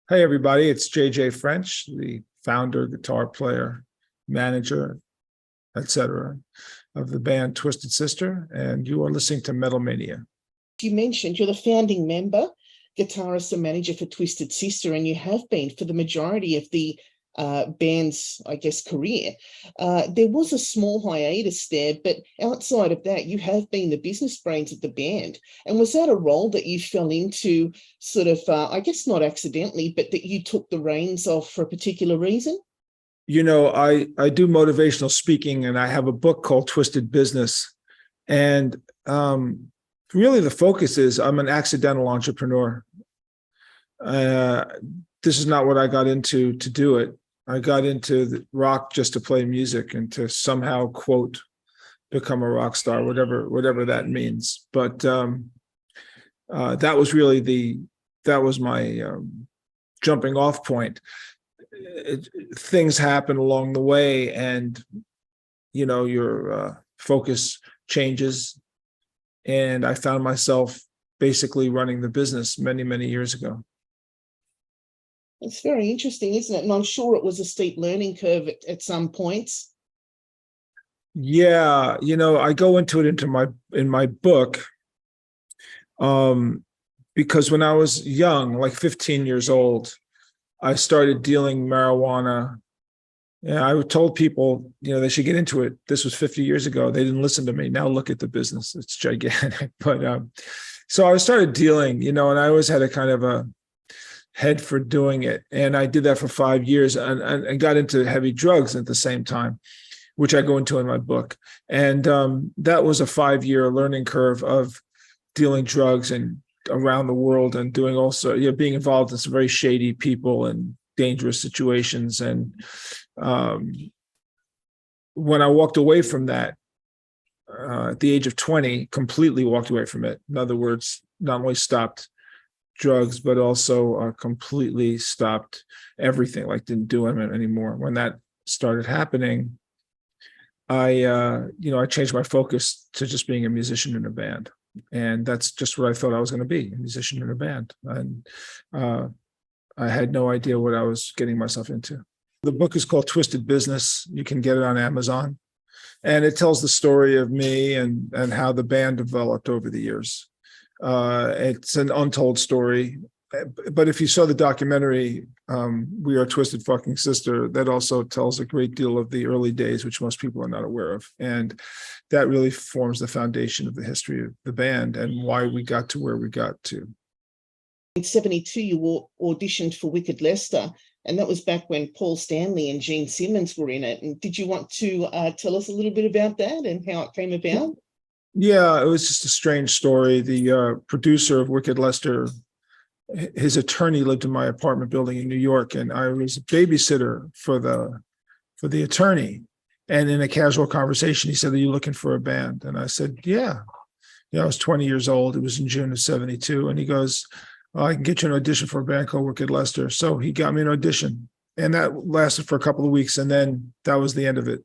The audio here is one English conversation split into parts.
Hey everybody, it's JJ French, the founder, guitar player, manager, etc. of the band Twisted Sister, and you are listening to Metal Mania. You mentioned you're the founding member, guitarist and manager for Twisted Sister, and you have been for the majority of the band's, I guess, career. There was a small hiatus there, but outside of that, you have been the business brains of the band. And was that a role that you fell into sort of, I guess not accidentally, but that you took the reins of for a particular reason? You know, I do motivational speaking, and I have a book called Twisted Business. And really the focus is I'm an accidental entrepreneur. This is not what I got into to do it. I got into the rock just to play music and to somehow, quote, become a rock star, whatever that means. But that was really that was my jumping off point. Things happen along the way, and your focus changes. And I found myself basically running the business many years ago. It's very interesting, isn't it? And I'm sure it was a steep learning curve at some points. Yeah, I go into it in my book, because when I was young, like 15 years old, I started dealing marijuana. Yeah, I told people, they should get into it. This was 50 years ago. They didn't listen to me. Now look at the business; it's gigantic. But so I started dealing, and I always had a kind of a head for doing it. And I did that for 5 years and got into heavy drugs at the same time, which I go into in my book. And that was a 5-year learning curve of dealing drugs and around the world and doing also, being involved in some very shady people and dangerous situations. And when I walked away from that, at the age of 20, completely walked away from it. In other words, not only stopped drugs, but also completely stopped everything, like didn't do them anymore. When that started happening, I changed my focus to just being a musician in a band. And that's just what I thought I was going to be, a musician in a band. And I had no idea what I was getting myself into. The book is called Twisted Business. You can get it on Amazon. And it tells the story of me and how the band developed over the years. It's an untold story, but if you saw the documentary, We Are Twisted Fucking Sister, that also tells a great deal of the early days, which most people are not aware of. And that really forms the foundation of the history of the band and why we got to where we got to. In 72, you auditioned for Wicked Lester, and that was back when Paul Stanley and Gene Simmons were in it. And did you want to tell us a little bit about that and how it came about? Yeah, it was just a strange story. The producer of Wicked Lester, his attorney lived in my apartment building in New York, and I was a babysitter for the attorney. And in a casual conversation, he said, "Are you looking for a band?" And I said, "Yeah." I was 20 years old. It was in June of 72. And he goes, "Well, I can get you an audition for a band called Wicked Lester." So he got me an audition, and that lasted for a couple of weeks. And then that was the end of it.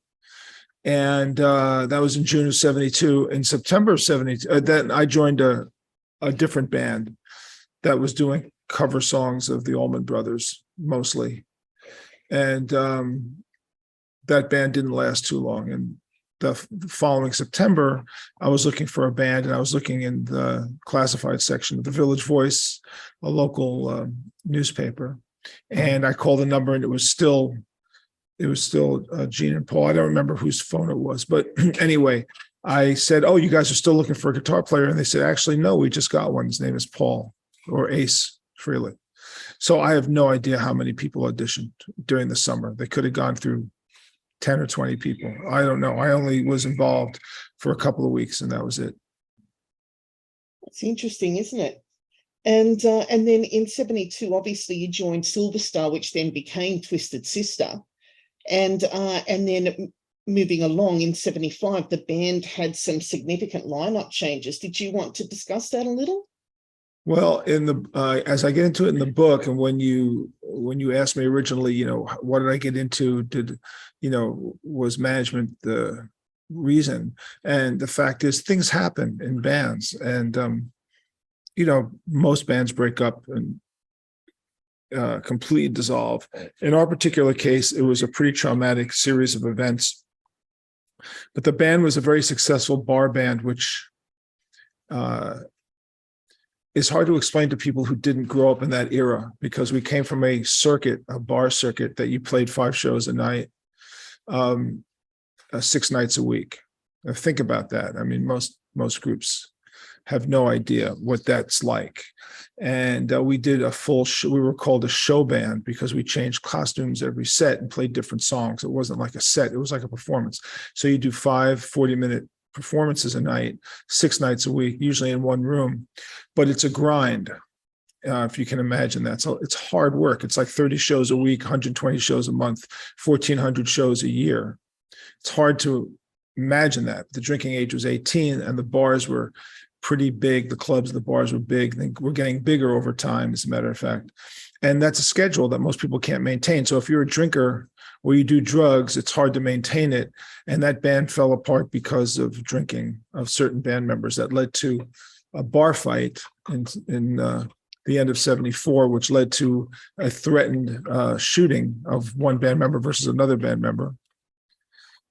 And that was in June of 72. In September of 72, then I joined a different band that was doing cover songs of the Allman Brothers mostly. And that band didn't last too long. And the following September, I was looking for a band, and I was looking in the classified section of the Village Voice, a local newspaper. And I called the number, and it was still Gene and Paul. I don't remember whose phone it was, but anyway, I said, "Oh, you guys are still looking for a guitar player?" And they said, "Actually, no, we just got one. His name is Paul, or Ace Frehley." So I have no idea how many people auditioned during the summer. They could have gone through 10 or 20 people. I don't know. I only was involved for a couple of weeks, and that was it. It's interesting, isn't it? And then in 72, obviously you joined Silver Star, which then became Twisted Sister. And then moving along in 75, the band had some significant lineup changes. Did you want to discuss that a little? Well, in the as I get into it in the book, and when you asked me originally, what did I get into? Was management the reason? And the fact is, things happen in bands, and most bands break up, and completely dissolve. In our particular case, it was a pretty traumatic series of events. But the band was a very successful bar band, which is hard to explain to people who didn't grow up in that era, because we came from a bar circuit that you played 5 shows a night, 6 nights a week. Now, think about that. I mean, most groups have no idea what that's like. And we did a full show. We were called a show band because we changed costumes every set and played different songs. It wasn't like a set, it was like a performance. So you do 5 40-minute performances a night, 6 nights a week, usually in one room. But it's a grind, if you can imagine that. So it's hard work. It's like 30 shows a week, 120 shows a month, 1,400 shows a year. It's hard to imagine that. The drinking age was 18 and the bars were pretty big. The clubs, the bars were big. They were getting bigger over time, as a matter of fact. And that's a schedule that most people can't maintain. So if you're a drinker or you do drugs, it's hard to maintain it. And that band fell apart because of drinking of certain band members. That led to a bar fight in the end of '74, which led to a threatened shooting of one band member versus another band member.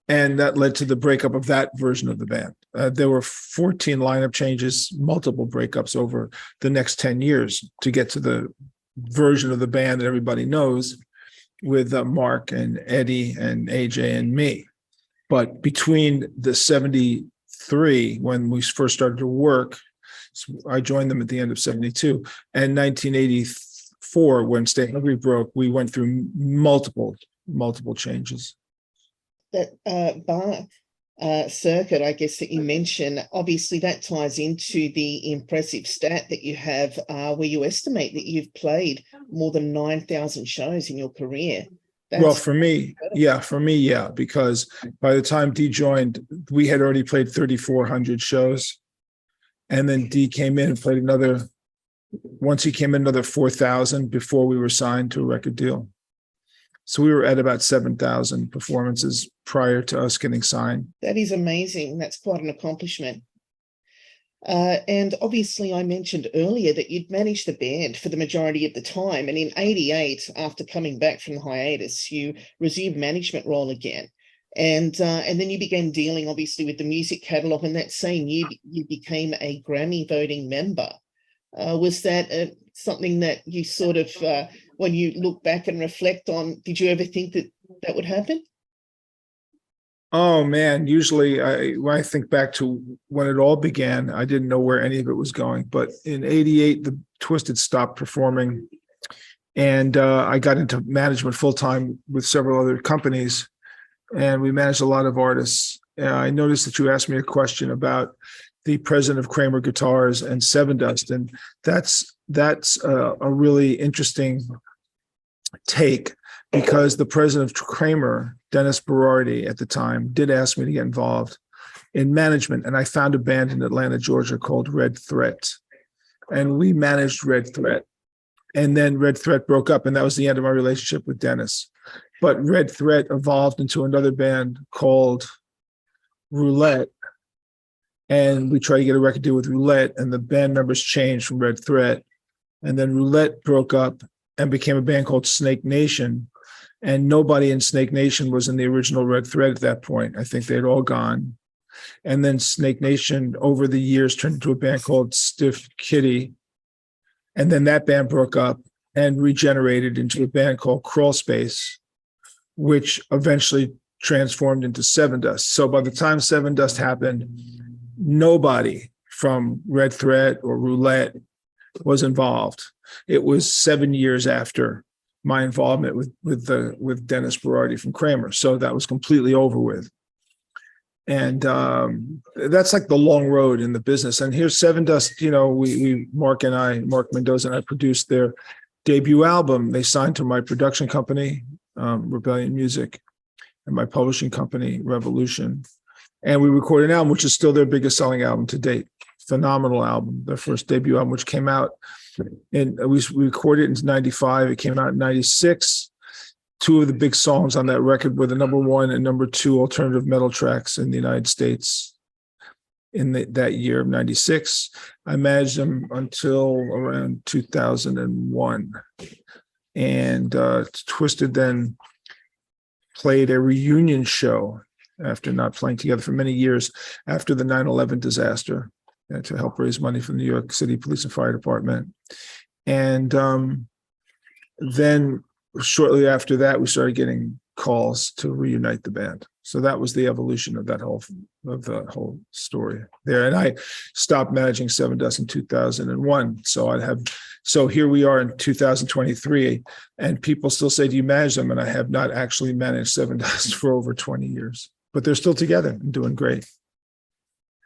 And that led to the breakup of that version of the band. There were 14 lineup changes, multiple breakups over the next 10 years to get to the version of the band that everybody knows, with Mark and Eddie and AJ and me. But between the 73, when we first started to work, I joined them at the end of 72, and 1984, when State Hungry broke, we went through multiple changes. That bar circuit, I guess, that you mentioned, obviously that ties into the impressive stat that you have, where you estimate that you've played more than 9,000 shows in your career. Well, for me, yeah, because by the time Dee joined, we had already played 3,400 shows. And then Dee came in and played once he came in, another 4,000 before we were signed to a record deal. So we were at about 7,000 performances prior to us getting signed. That is amazing. That's quite an accomplishment. And obviously I mentioned earlier that you'd managed the band for the majority of the time. And in '88, after coming back from the hiatus, you resumed management role again. And then you began dealing, obviously, with the music catalogue. And that same year, you became a Grammy voting member. Was that something that you sort of, when you look back and reflect on, did you ever think that that would happen? Oh man, usually when I think back to when it all began, I didn't know where any of it was going. But in '88, the Twisted stopped performing, and I got into management full-time with several other companies, and we managed a lot of artists. I noticed that you asked me a question about the president of Kramer Guitars and Sevendust, and that's a really interesting take, because the president of Kramer, Dennis Berardi, at the time, did ask me to get involved in management. And I found a band in Atlanta, Georgia called Red Threat. And we managed Red Threat. And then Red Threat broke up, and that was the end of my relationship with Dennis. But Red Threat evolved into another band called Roulette. And we tried to get a record deal with Roulette, and the band members changed from Red Threat. And then Roulette broke up and became a band called Snake Nation. And nobody in Snake Nation was in the original Red Threat at that point. I think they'd all gone. And then Snake Nation, over the years, turned into a band called Stiff Kitty. And then that band broke up and regenerated into a band called Crawl Space, which eventually transformed into Sevendust. So by the time Sevendust happened, nobody from Red Threat or Roulette was involved. It was 7 years after my involvement with Dennis Berardi from Kramer. So that was completely over with. And that's like the long road in the business. And here's Sevendust, Mark Mendoza and I produced their debut album. They signed to my production company, Rebellion Music, and my publishing company, Revolution. And we recorded an album, which is still their biggest selling album to date. Phenomenal album, their first debut album, which came out we recorded it in '95. It came out in '96. 2 of the big songs on that record were the #1 and #2 alternative metal tracks in the United States in that year of '96. I managed them until around 2001. And Twisted then played a reunion show after not playing together for many years after the 9/11 disaster to help raise money for the New York City Police and Fire Department. And then shortly after that, we started getting calls to reunite the band. So that was the evolution of the whole story there. And I stopped managing Seven Dust in 2001. So here we are in 2023, and people still say, "Do you manage them?" And I have not actually managed Seven Dust for over 20 years, but they're still together and doing great.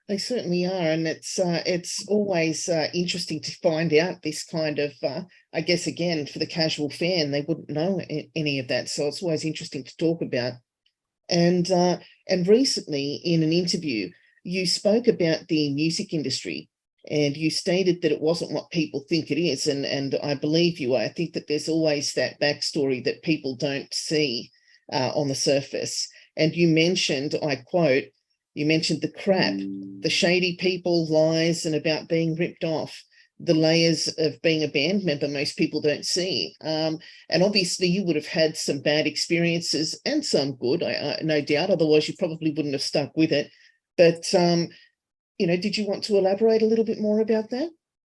They certainly are, and it's always interesting to find out this kind of, I guess, again, for the casual fan, they wouldn't know any of that, so it's always interesting to talk about. And recently, in an interview, you spoke about the music industry, and you stated that it wasn't what people think it is, and I believe you. I think that there's always that backstory that people don't see on the surface. And you mentioned, I quote, you mentioned the crap, the shady people, lies, and about being ripped off, the layers of being a band member most people don't see. And obviously you would have had some bad experiences and some good, I no doubt, otherwise you probably wouldn't have stuck with it. But, did you want to elaborate a little bit more about that?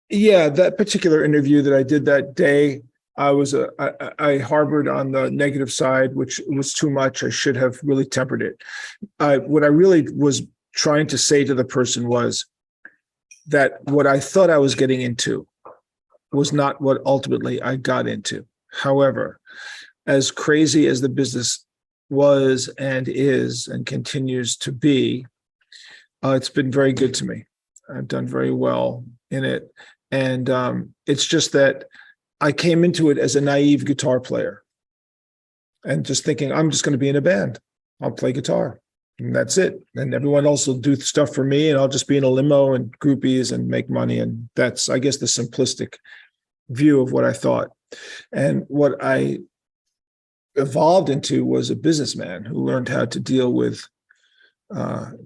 Yeah, that particular interview that I did that day, I harbored on the negative side, which was too much. I should have really tempered it. What I really was trying to say to the person was that what I thought I was getting into was not what ultimately I got into. However, as crazy as the business was and is and continues to be, it's been very good to me. I've done very well in it. And it's just that I came into it as a naive guitar player and just thinking, I'm just going to be in a band. I'll play guitar and that's it. And everyone else will do stuff for me and I'll just be in a limo and groupies and make money. And that's, I guess, the simplistic view of what I thought. And what I evolved into was a businessman who learned how to deal with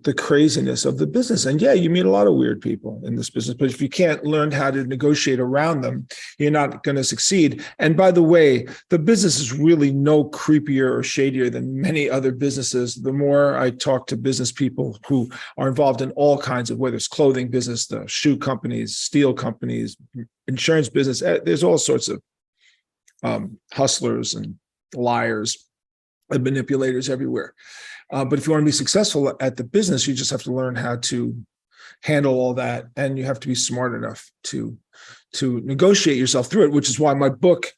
the craziness of the business. And yeah, you meet a lot of weird people in this business, but if you can't learn how to negotiate around them, you're not going to succeed. And by the way, the business is really no creepier or shadier than many other businesses. The more I talk to business people who are involved in all kinds of, whether it's clothing business, the shoe companies, steel companies, insurance business, there's all sorts of hustlers and liars and manipulators everywhere. But if you want to be successful at the business, you just have to learn how to handle all that. And you have to be smart enough to negotiate yourself through it, which is why my book,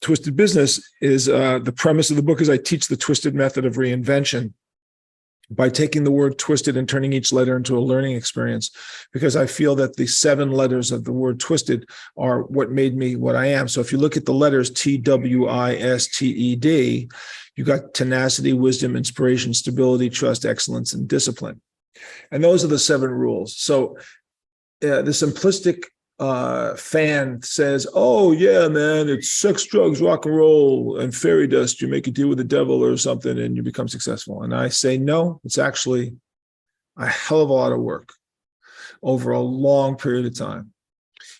Twisted Business, is the premise of the book is I teach the twisted method of reinvention by taking the word twisted and turning each letter into a learning experience, because I feel that the 7 letters of the word twisted are what made me what I am. So if you look at the letters TWISTED, you got tenacity, wisdom, inspiration, stability, trust, excellence, and discipline. And those are the 7 rules. So the simplistic fan says, oh yeah, man, it's sex, drugs, rock and roll, and fairy dust. You make a deal with the devil or something and you become successful. And I say, no, it's actually a hell of a lot of work over a long period of time.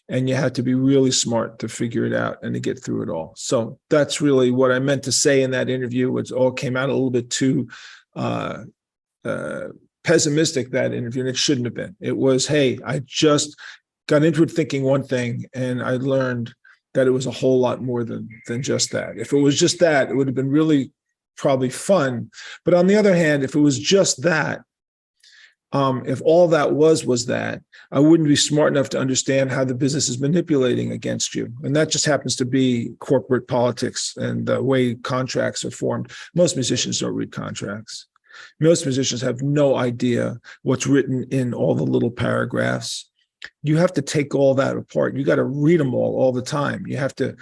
And you have to be really smart to figure it out and to get through it all. So that's really what I meant to say in that interview. It all came out a little bit too pessimistic, that interview, and it shouldn't have been. It was, hey, I just got into it thinking one thing, and I learned that it was a whole lot more than just that. If it was just that, it would have been really probably fun. But on the other hand, if it was just that, if all that was that, I wouldn't be smart enough to understand how the business is manipulating against you. And that just happens to be corporate politics and the way contracts are formed. Most musicians don't read contracts. Most musicians have no idea what's written in all the little paragraphs. You have to take all that apart. You got to read them all the time. You have to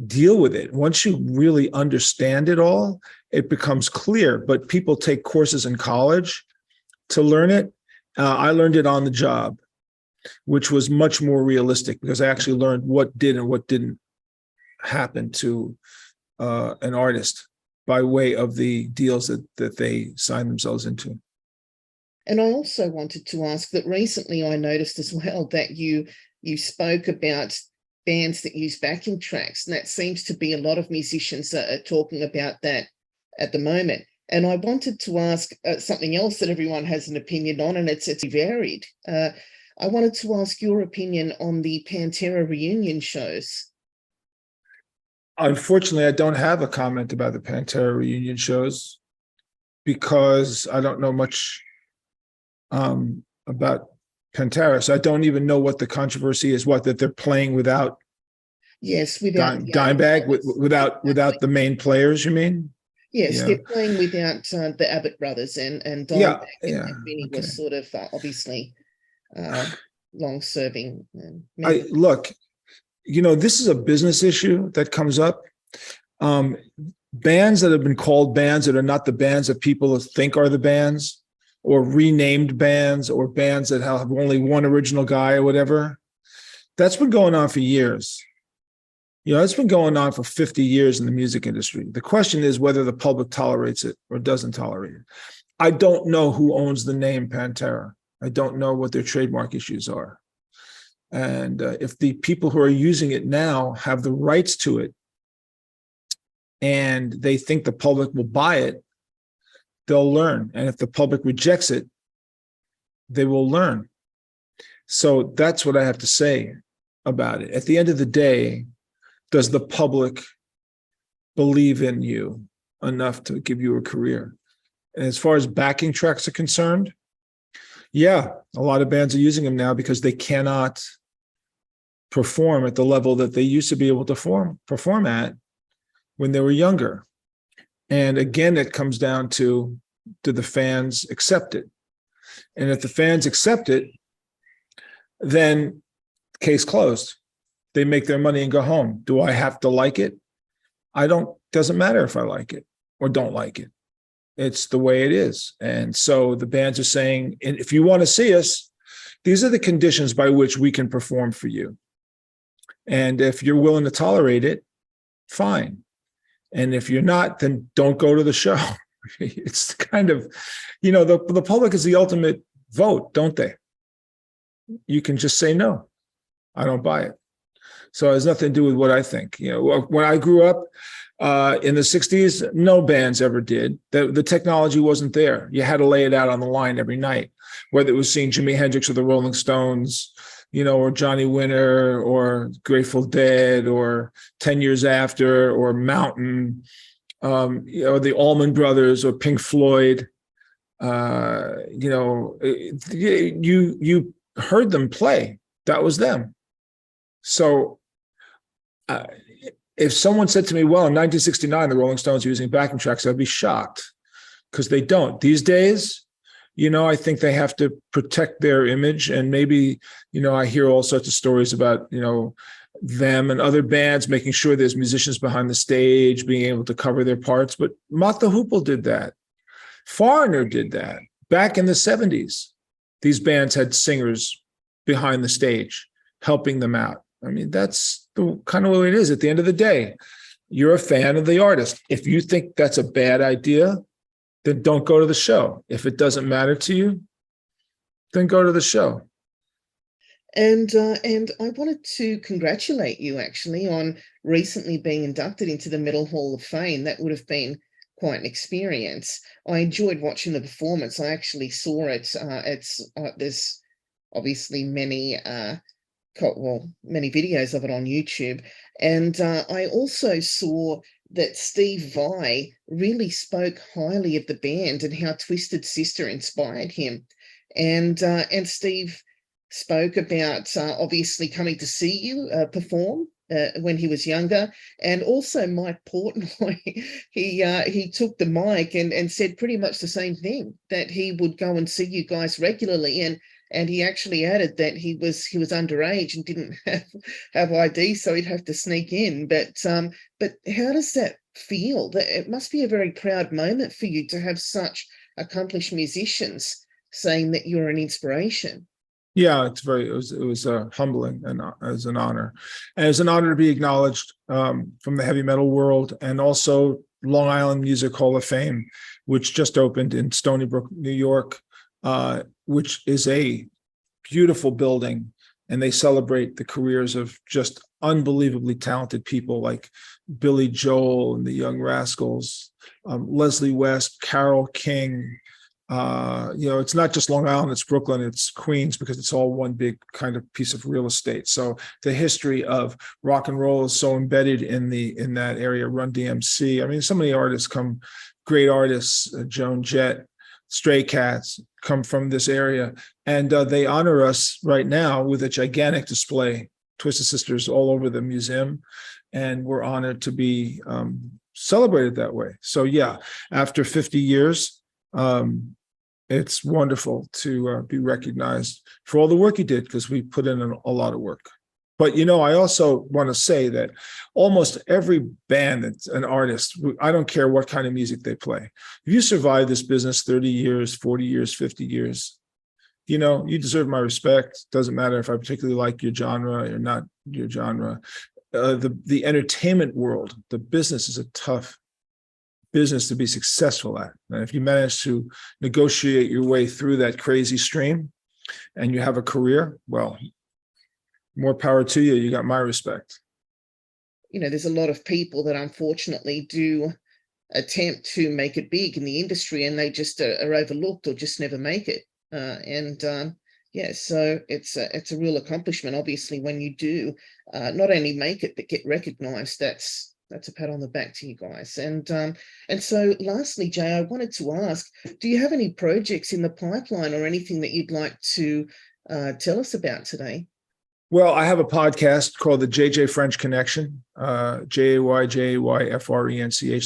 deal with it. Once you really understand it all, it becomes clear. But people take courses in college to learn it. I learned it on the job, which was much more realistic because I actually learned what did and what didn't happen to an artist by way of the deals that they signed themselves into. And I also wanted to ask that recently I noticed as well that you spoke about bands that use backing tracks, and that seems to be a lot of musicians are talking about that at the moment. And I wanted to ask something else that everyone has an opinion on, and it's varied. I wanted to ask your opinion on the Pantera reunion shows. Unfortunately, I don't have a comment about the Pantera reunion shows because I don't know much about Pantera. So I don't even know what the controversy is, that they're playing without Yes, without Dimebag, without the main players, you mean? Yes, Yeah. they're playing without the Abbott brothers and Dimebag and Benny okay. was sort of obviously long-serving. Look, this is a business issue that comes up. Bands that have been called bands that are not the bands that people think are the bands, or renamed bands, or bands that have only one original guy or whatever, that's been going on for years. It's been going on for 50 years in the music industry. The question is whether the public tolerates it or doesn't tolerate it. I don't know who owns the name Pantera. I don't know what their trademark issues are. And if the people who are using it now have the rights to it and they think the public will buy it, they'll learn. And if the public rejects it, they will learn. So that's what I have to say about it. At the end of the day, does the public believe in you enough to give you a career? And as far as backing tracks are concerned, yeah, a lot of bands are using them now because they cannot perform at the level that they used to be able to perform at when they were younger. And again, it comes down to, do the fans accept it? And if the fans accept it, then case closed. They make their money and go home. Do I have to like it? Doesn't matter if I like it or don't like it. It's the way it is. And so the bands are saying, if you want to see us, these are the conditions by which we can perform for you. And if you're willing to tolerate it, fine. And if you're not, then don't go to the show. It's kind of, the public is the ultimate vote, don't they? You can just say, no, I don't buy it. So it has nothing to do with what I think. When I grew up in the 60s, no bands ever did. The technology wasn't there. You had to lay it out on the line every night, whether it was seeing Jimi Hendrix or the Rolling Stones, or Johnny Winter or Grateful Dead or 10 Years After or Mountain, the Allman Brothers or Pink Floyd. You heard them play. That was them. So if someone said to me, well, in 1969, the Rolling Stones were using backing tracks, I'd be shocked, because they don't. These days, I think they have to protect their image. And maybe, I hear all sorts of stories about, them and other bands making sure there's musicians behind the stage, being able to cover their parts. But Mott the Hoople did that. Foreigner did that. Back in the 70s, these bands had singers behind the stage helping them out. I mean, that's the kind of way it is. At the end of the day, you're a fan of the artist. If you think that's a bad idea, then don't go to the show. If it doesn't matter to you, then go to the show. And I wanted to congratulate you actually on recently being inducted into the Metal Hall of Fame. That would have been quite an experience. I enjoyed watching the performance. I actually saw it. There's obviously many videos of it on YouTube. And I also saw that Steve Vai really spoke highly of the band and how Twisted Sister inspired him. And Steve spoke about obviously coming to see you perform when he was younger. And also Mike Portnoy, he took the mic and said pretty much the same thing, that he would go and see you guys regularly. And he actually added that he was underage and didn't have ID, so he'd have to sneak in. But how does that feel? It must be a very proud moment for you to have such accomplished musicians saying that you're an inspiration. Yeah, it was humbling and as an honor, and it's an honor to be acknowledged from the heavy metal world, and also Long Island Music Hall of Fame, which just opened in Stony Brook, New York, which is a beautiful building and they celebrate the careers of just unbelievably talented people like Billy Joel and the Young Rascals, Leslie West, Carole King. It's not just Long Island, it's Brooklyn, it's Queens, because it's all one big kind of piece of real estate. So the history of rock and roll is so embedded in that area. Run DMC. I mean, so many artists great artists, Joan Jett, Stray Cats, come from this area. And they honor us right now with a gigantic display, Twisted Sisters, all over the museum. And we're honored to be celebrated that way. So yeah, after 50 years, it's wonderful to be recognized for all the work you did, because we put in a lot of work. But, I also want to say that almost every band that's an artist, I don't care what kind of music they play. If you survive this business 30 years, 40 years, 50 years, you deserve my respect. Doesn't matter if I particularly like your genre or not your genre. The entertainment world, the business is a tough business to be successful at. And if you manage to negotiate your way through that crazy stream and you have a career, well, more power to you. You got my respect. There's a lot of people that unfortunately do attempt to make it big in the industry, and they just are overlooked or just never make it. So it's a real accomplishment, obviously, when you do not only make it but get recognized. That's a pat on the back to you guys. And so lastly, Jay, I wanted to ask, do you have any projects in the pipeline or anything that you'd like to tell us about today? Well, I have a podcast called the JJ French Connection, JAYFRENCH,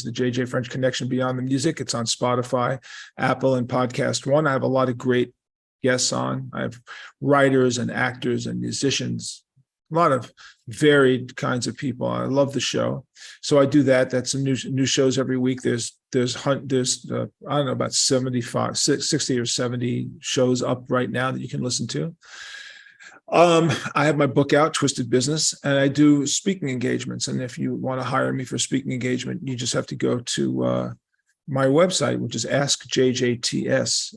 the JJ French Connection Beyond the Music. It's on Spotify, Apple, and Podcast One. I have a lot of great guests on. I have writers and actors and musicians, a lot of varied kinds of people. I love the show. So I do that. That's a new shows every week. There's I don't know, about 60 or 70 shows up right now that you can listen to. I have my book out, Twisted Business, and I do speaking engagements. And if you want to hire me for speaking engagement, you just have to go to my website, which is askjjts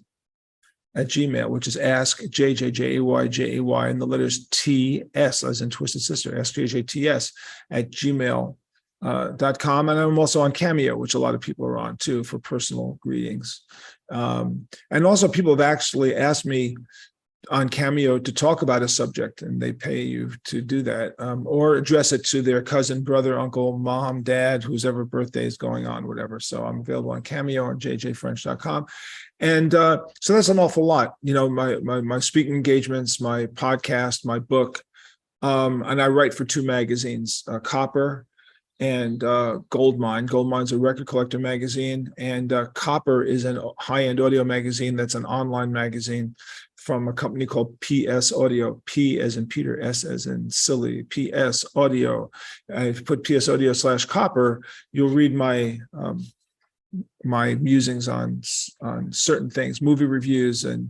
at Gmail, which is askjjjayjay, and the letters TS as in Twisted Sister, askjjts at gmail.com. And I'm also on Cameo, which a lot of people are on too, for personal greetings. And also people have actually asked me on Cameo to talk about a subject, and they pay you to do that, or address it to their cousin, brother, uncle, mom, dad, whose ever birthday is going on, whatever. So I'm available on Cameo on jjfrench.com. And so that's an awful lot, my speaking engagements, my podcast, my book, and I write for two magazines, Copper and Goldmine. Goldmine's a record collector magazine, and Copper is a high-end audio magazine that's an online magazine from a company called PS Audio, P as in Peter, S as in silly, PS Audio. If you put PS Audio /Copper, you'll read my my musings on certain things, movie reviews and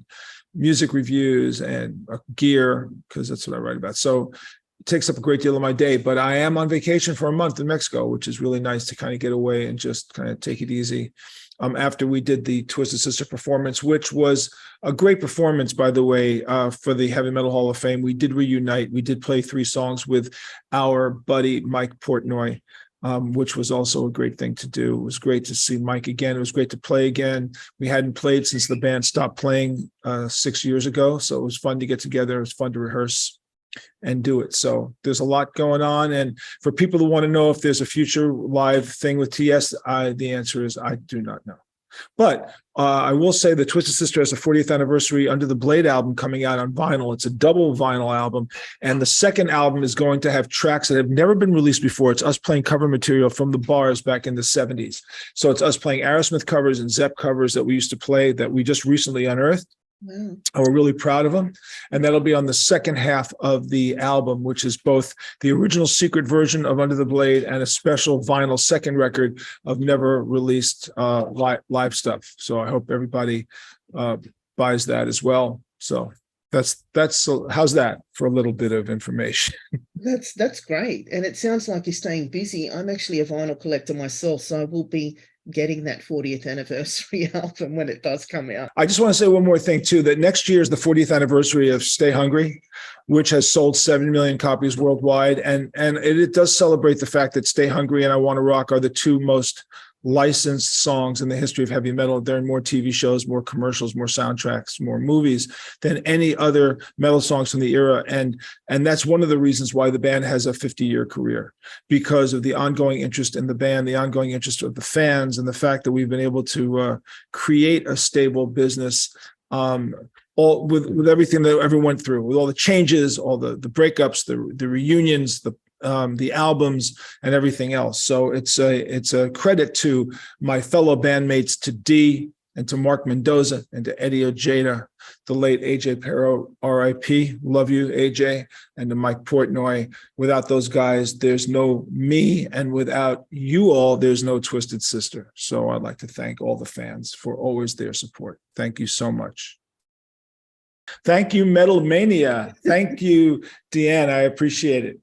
music reviews and gear, because that's what I write about. So it takes up a great deal of my day, but I am on vacation for a month in Mexico, which is really nice to kind of get away and just kind of take it easy. After we did the Twisted Sister performance, which was a great performance, by the way, for the Heavy Metal Hall of Fame. We did reunite. We did play 3 songs with our buddy, Mike Portnoy, which was also a great thing to do. It was great to see Mike again. It was great to play again. We hadn't played since the band stopped playing 6 years ago. So it was fun to get together. It was fun to rehearse and do it. So there's a lot going on. And for people who want to know if there's a future live thing with TS, the answer is I do not know. But I will say that Twisted Sister has a 40th anniversary Under the Blade album coming out on vinyl. It's a double vinyl album. And the second album is going to have tracks that have never been released before. It's us playing cover material from the bars back in the 70s. So it's us playing Aerosmith covers and Zepp covers that we used to play that we just recently unearthed. Wow. And we're really proud of them. And that'll be on the second half of the album, which is both the original secret version of Under the Blade and a special vinyl second record of never released live stuff. So I hope everybody buys that as well. So How's that for a little bit of information? That's great. And it sounds like you're staying busy. I'm actually a vinyl collector myself, so I will be getting that 40th anniversary album when it does come out. I just want to say one more thing too, that next year is the 40th anniversary of Stay Hungry, which has sold 7 million copies worldwide. And it does celebrate the fact that Stay Hungry and I Want to Rock are the two most licensed songs in the history of heavy metal. They're in more TV shows, more commercials, more soundtracks, more movies than any other metal songs from the era. And that's one of the reasons why the band has a 50-year career, because of the ongoing interest in the band, the ongoing interest of the fans, and the fact that we've been able to create a stable business, all with everything that everyone went through, with all the changes, all the breakups, the reunions, the albums and everything else. So it's a credit to my fellow bandmates, to Dee and to Mark Mendoza and to Eddie Ojeda, the late AJ Pero, RIP, love you, AJ, and to Mike Portnoy. Without those guys, there's no me, and without you all, there's no Twisted Sister. So I'd like to thank all the fans for always their support. Thank you so much. Thank you, Metal Mania. Thank you, Deanne. I appreciate it.